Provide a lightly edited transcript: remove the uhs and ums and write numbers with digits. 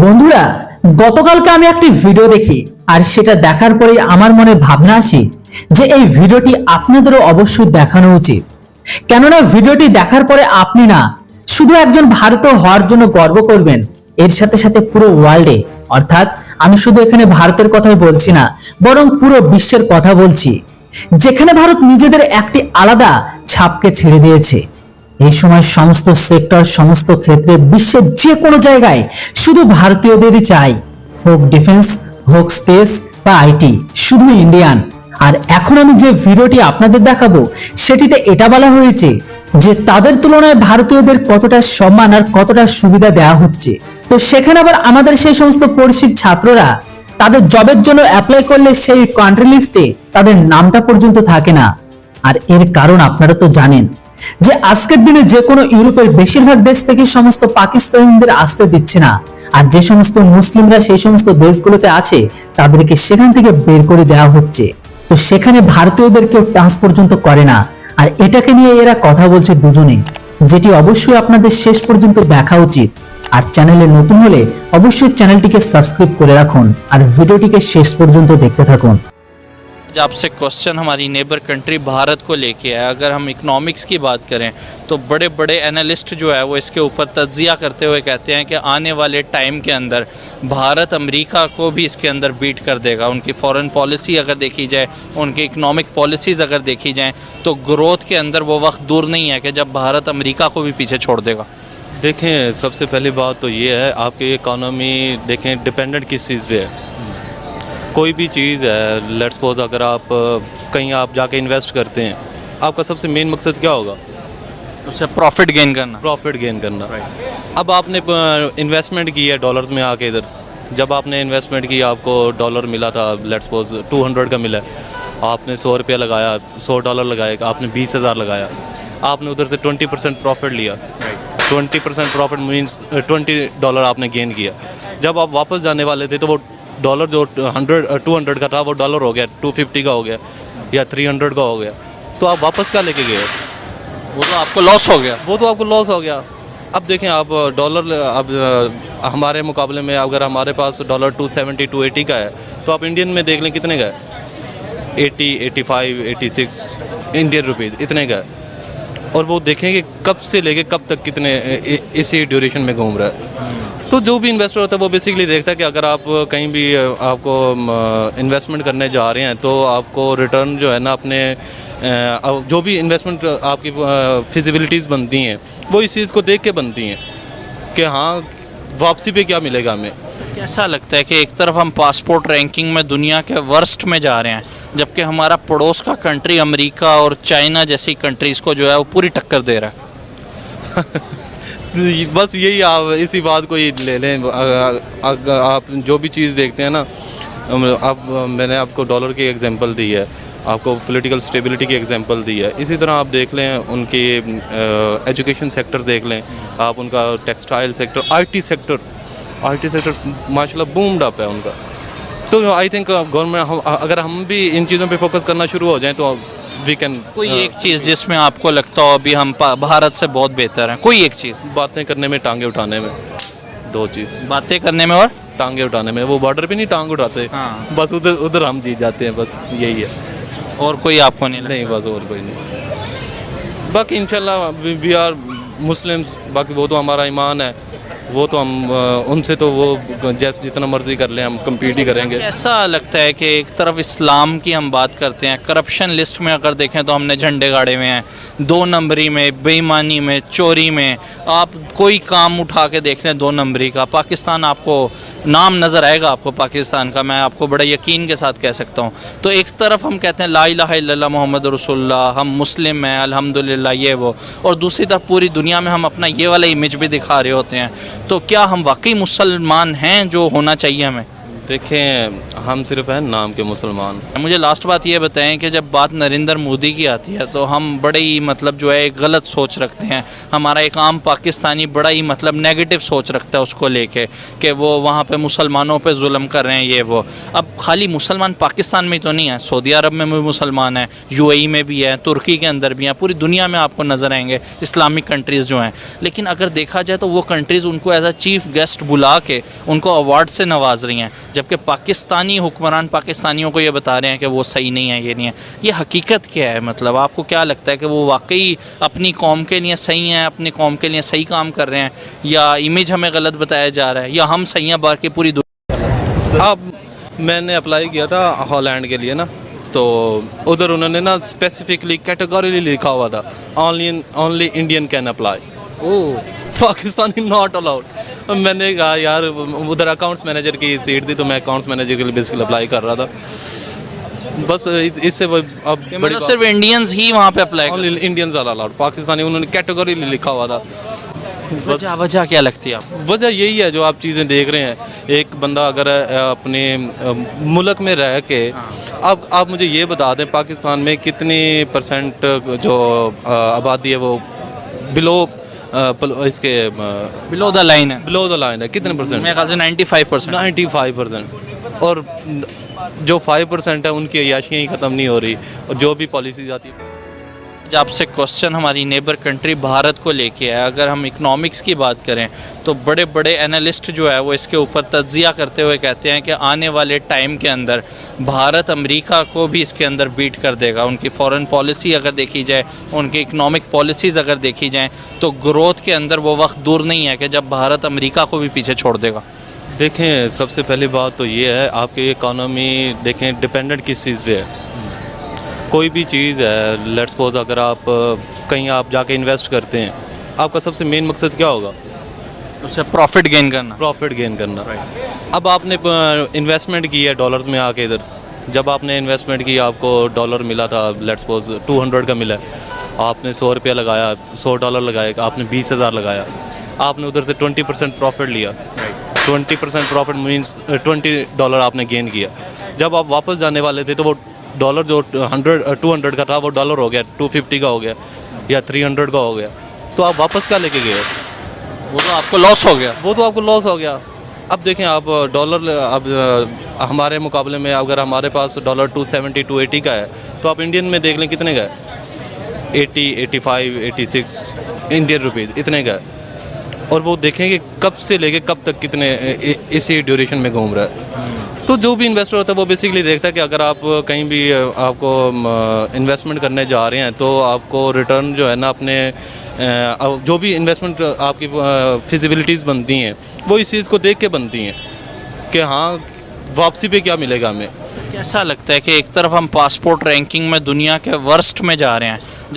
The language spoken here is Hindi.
বন্ধুরা, গতকালকে আমি একটি ভিডিও দেখি আর সেটা দেখার পরে আমার মনে ভাবনা আসে যে এই ভিডিওটি আপনাদেরও অবশ্যই দেখানো উচিত। কেননা ভিডিওটি দেখার পরে আপনি না শুধু একজন ভারতীয় হওয়ার জন্য গর্ব করবেন, এর সাথে সাথে পুরো ওয়ার্ল্ডে, অর্থাৎ আমি শুধু এখানে ভারতের কথাই বলছি না, বরং পুরো বিশ্বের কথা বলছি, যেখানে ভারত নিজেদের একটি আলাদা ছাপকে ছেড়ে দিয়েছে। এই সময় সমস্ত সেক্টর, সমস্ত ক্ষেত্রে, বিশ্বের যে কোনো জায়গায় শুধু ভারতীয়দেরই চাই, হোক ডিফেন্স, হোক স্পেস বা আইটি, শুধু ইন্ডিয়ান। আর এখন আমি যে ভিডিওটি আপনাদের দেখাবো সেটিতে এটা বলা হয়েছে যে তাদের তুলনায় ভারতীয়দের কতটা সম্মান আর কতটা সুবিধা দেওয়া হচ্ছে। তো সেখানে আবার আমাদের সেই সমস্ত পড়শির ছাত্ররা তাদের জবের জন্য অ্যাপ্লাই করলে সেই কান্ট্রি লিস্টে তাদের নামটা পর্যন্ত থাকে না। আর এর কারণ আপনারা তো জানেন যে আজকের দিনে যে কোনো ইউরোপের বেশিরভাগ দেশ থেকে সমস্ত পাকিস্তানিদের আসতে দিচ্ছে না, আর যে সমস্ত মুসলিমরা সেই সমস্ত দেশগুলোতে আছে তাদেরকে সেখান থেকে বের করে দেওয়া হচ্ছে। তো সেখানে ভারতীয়দের কেউ টাচ পর্যন্ত করে না, আর এটাকে নিয়ে এরা কথা বলছে দুজনে, যেটি অবশ্যই আপনাদের শেষ পর্যন্ত দেখা উচিত। আর চ্যানেলে নতুন হলে অবশ্যই চ্যানেলটিকে সাবস্ক্রাইব করে রাখুন আর ভিডিওটিকে শেষ পর্যন্ত দেখতে থাকুন। आज आपसे क्वेश्चन हमारी नेबर कंट्री भारत को लेके है। अगर हम इकोनॉमिक्स की बात करें तो बड़े बड़े एनालिस्ट जो है वो इसके ऊपर तज्जिया करते हुए कहते हैं कि आने वाले टाइम के अंदर भारत अमेरिका को भी इसके अंदर बीट कर देगा। उनकी फॉरेन पॉलिसी अगर देखी जाए, उनकी इकोनॉमिक पॉलिसीज़ अगर देखी जाएँ तो ग्रोथ के अंदर वो वक्त दूर नहीं है कि जब भारत अमेरिका को भी पीछे छोड़ देगा। देखें, सबसे पहली बात तो ये है, आपकी इकोनॉमी देखें डिपेंडेंट किस चीज़ पे है। कोई भी चीज़ है, लेट्स सपोज अगर आप कहीं आप जाके इन्वेस्ट करते हैं, आपका सबसे मेन मकसद क्या होगा? उससे प्रॉफिट गेन करना। प्रॉफिट गेन करना। अब आपने इन्वेस्टमेंट की है डॉलर्स में आके इधर, जब आपने इन्वेस्टमेंट की आपको डॉलर मिला था, लेट्स सपोज 200 का मिला, आपने 100 रुपया लगाया, $100 लगाया, आपने 20,000 लगाया, आपने उधर से 20% प्रॉफिट लिया। 20% प्रॉफिट मीन्स $20 आपने गेन किया। जब आप वापस जाने वाले थे तो वो डॉलर जो 200 का था वो डॉलर हो गया 250 का हो गया या 300 का हो गया, तो आप वापस क्या लेके गए? वो तो आपको लॉस हो गया। वो तो आपको लॉस हो गया। अब देखें, आप डॉलर अब हमारे मुकाबले में अगर हमारे पास डॉलर 270 280 का है, तो आप इंडियन में देख लें कितने का है, 80 85 86 इंडियन रुपीज़ इतने का है। और वो देखेंगे कब से लेके कब तक कितने इसी ड्यूरेशन में घूम रहा है। तो जो भी इन्वेस्टर होता है वो बेसिकली देखता है कि अगर आप कहीं भी आपको इन्वेस्टमेंट करने जा रहे हैं तो आपको रिटर्न जो है ना अपने जो भी इन्वेस्टमेंट आपकी फिजिबिलिटीज़ बनती हैं वो इस चीज़ को देख के बनती हैं कि हाँ वापसी पे क्या मिलेगा हमें। कैसा लगता है कि एक तरफ हम पासपोर्ट रैंकिंग में दुनिया के वर्स्ट में जा रहे हैं, जबकि हमारा पड़ोस का कंट्री अमेरिका और चाइना जैसी कंट्रीज़ को जो है वो पूरी टक्कर दे रहा है। बस यही आप इसी बात को ही ले लें। आप जो भी चीज़ देखते हैं ना, अब मैंने आपको डॉलर की एग्जांपल दी है, आपको पॉलिटिकल स्टेबिलिटी की एग्जांपल दी है, इसी तरह आप देख लें उनकी एजुकेशन सेक्टर देख लें, आप उनका टेक्सटाइल सेक्टर, आईटी सेक्टर माशाल्लाह बूम्ड अप है उनका। तो आई थिंक गवर्नमेंट अगर हम भी इन चीज़ों पे फोकस करना शुरू हो जाएं तो वी कैन। कोई एक चीज़ जिसमें आपको लगता हो अभी हम भारत से बहुत बेहतर हैं, कोई एक चीज़? बातें करने में, टांगे उठाने में, दो चीज़। बातें करने में और टांगे उठाने में, वो बॉर्डर पे नहीं टांग उठाते, हाँ। बस उधर उधर हम जीत जाते हैं, बस यही है। और कोई आपको नहीं लगता? नहीं, बस और कोई नहीं। बाकी इंशाल्लाह वी आर मुस्लिम्स, बाकी वो तो हमारा ईमान है, वो तो हम उनसे तो वो जैसे जितना मर्जी कर लें हम कम्पीट ही करेंगे। ऐसा लगता है कि एक तरफ इस्लाम की हम बात करते हैं, करप्शन लिस्ट में अगर देखें तो हमने झंडे गाड़े हुए हैं, 2 नंबरी में, बेईमानी में, चोरी में। आप कोई काम उठा के देख लें 2 नंबरी का, पाकिस्तान आपको नाम नज़र आएगा आपको पाकिस्तान का, मैं आपको बड़ा यकीन के साथ कह सकता हूँ। तो एक तरफ हम कहते हैं ला इलाहा इल्लल्लाह मोहम्मद रसूलुल्लाह, हम मुस्लिम हैं अल्हम्दुलिल्लाह ये वो, और दूसरी तरफ पूरी दुनिया में हम अपना ये वाला इमेज भी दिखा रहे होते हैं। तो क्या हम वाकई मुसलमान हैं जो होना चाहिए हमें? देखें हम सिर्फ हैं नाम के मुसलमान। मुझे लास्ट बात ये बताएं कि जब बात नरेंद्र मोदी की आती है तो हम बड़े ही मतलब जो है एक गलत सोच रखते हैं। हमारा एक आम पाकिस्तानी बड़ा ही मतलब नेगेटिव सोच रखता है उसको लेके कि वो वहाँ पे मुसलमानों पे जुल्म कर रहे हैं ये वो। अब खाली मुसलमान पाकिस्तान में तो नहीं है, सऊदी अरब में भी मुसलमान हैं, यूएई में भी है, तुर्की के अंदर भी हैं, पूरी दुनिया में आपको नज़र आएंगे इस्लामिक कंट्रीज़ जो हैं। लेकिन अगर देखा जाए तो वो कंट्रीज़ उनको एज अ चीफ गेस्ट बुला के उनको अवार्ड से नवाज रही हैं, जबकि पाकिस्तानी हुक्मरान पाकिस्तानियों को ये बता रहे हैं कि वो सही नहीं है, ये नहीं है। ये हकीकत क्या है? मतलब आपको क्या लगता है कि वो वाकई अपनी कौम के लिए सही हैं, अपनी कौम के लिए सही काम कर रहे हैं, या इमेज हमें गलत बताया जा रहा है, या हम सही हैं बाकी पूरी अब मैंने अप्लाई किया था हॉलैंड के लिए ना, तो उधर उन्होंने ना स्पेसिफिकली कैटेगोरी लिखा हुआ था only Indian can apply, Pakistani not allowed. मैंने कहा यार उधर अकाउंट्स मैनेजर की सीट थी तो मैं अकाउंट्स मैनेजर के लिए बेसिकली अप्लाई कर रहा था। बस इससे वो अब मतलब सिर्फ इंडियंस ही वहाँ पे apply only Indians are allowed, Pakistani उन्होंने कैटेगरी लिखा हुआ था। वजह क्या लगती है आपको? वजह यही है जो आप चीज़ें देख रहे हैं, एक बंदा अगर अपने मुल्क में रह के, अब आप मुझे ये बता दें पाकिस्तान में कितनी परसेंट जो आबादी है वो बिलो इसके बिलो द लाइन है, बिलो द लाइन है, कितने परसेंट? मेरे ख्याल से 95%। 95%। और जो 5% है उनकी अय्याशियाँ ही ख़त्म नहीं हो रही, और जो भी पॉलिसीज आती है। आपसे क्वेश्चन हमारी नेबर कंट्री भारत को लेके है। अगर हम इकोनॉमिक्स की बात करें तो बड़े बड़े एनालिस्ट जो है वो इसके ऊपर तज्जिया करते हुए कहते हैं कि आने वाले टाइम के अंदर भारत अमेरिका को भी इसके अंदर बीट कर देगा। उनकी फॉरेन पॉलिसी अगर देखी जाए, उनकी इकोनॉमिक पॉलिसीज़ अगर देखी जाएँ तो ग्रोथ के अंदर वो वक्त दूर नहीं है कि जब भारत अमेरिका को भी पीछे छोड़ देगा। देखें सबसे पहली बात तो ये है, आपकी इकोनॉमी देखें डिपेंडेंट किस चीज़ पे है। कोई भी चीज़ है, लेट्स सपोज अगर आप कहीं आप जाके इन्वेस्ट करते हैं, आपका सबसे मेन मकसद क्या होगा? उससे प्रॉफिट गेन करना। प्रॉफिट गेन करना। अब आपने इन्वेस्टमेंट की है डॉलर्स में आके इधर, जब आपने इन्वेस्टमेंट की आपको डॉलर मिला था, लेट्स सपोज 200 का मिला, आपने 100 रुपया लगाया, $100 लगाए, आपने 20,000 लगाया, आपने उधर से 20% प्रॉफिट लिया। 20% प्रॉफिट मीन्स $20 आपने गेन किया। जब आप वापस जाने वाले थे तो वो डॉलर जो 200 का था वो डॉलर हो गया 250 का हो गया या 300 का हो गया, तो आप वापस क्या लेके गए? वो तो आपको लॉस हो गया। वो तो आपको लॉस हो गया। अब देखें आप डॉलर, अब हमारे मुकाबले में अगर हमारे पास डॉलर 270 280 का है, तो आप इंडियन में देख लें कितने का है? 80 85 86 इंडियन रुपीज़ इतने का है। और वो देखें कि कब से लेके कब तक कितने इसी ड्यूरेशन में घूम रहा है। तो जो भी इन्वेस्टर होता है वो बेसिकली देखता है कि अगर आप कहीं भी आपको इन्वेस्टमेंट करने जा रहे हैं तो आपको रिटर्न जो है ना अपने जो भी इन्वेस्टमेंट आपकी फिजिबिलिटीज़ बनती हैं वो इस चीज़ को देख के बनती हैं कि हाँ वापसी पे क्या मिलेगा हमें। कैसा लगता है कि एक तरफ हम पासपोर्ट रैंकिंग में दुनिया के वर्स्ट में जा रहे हैं,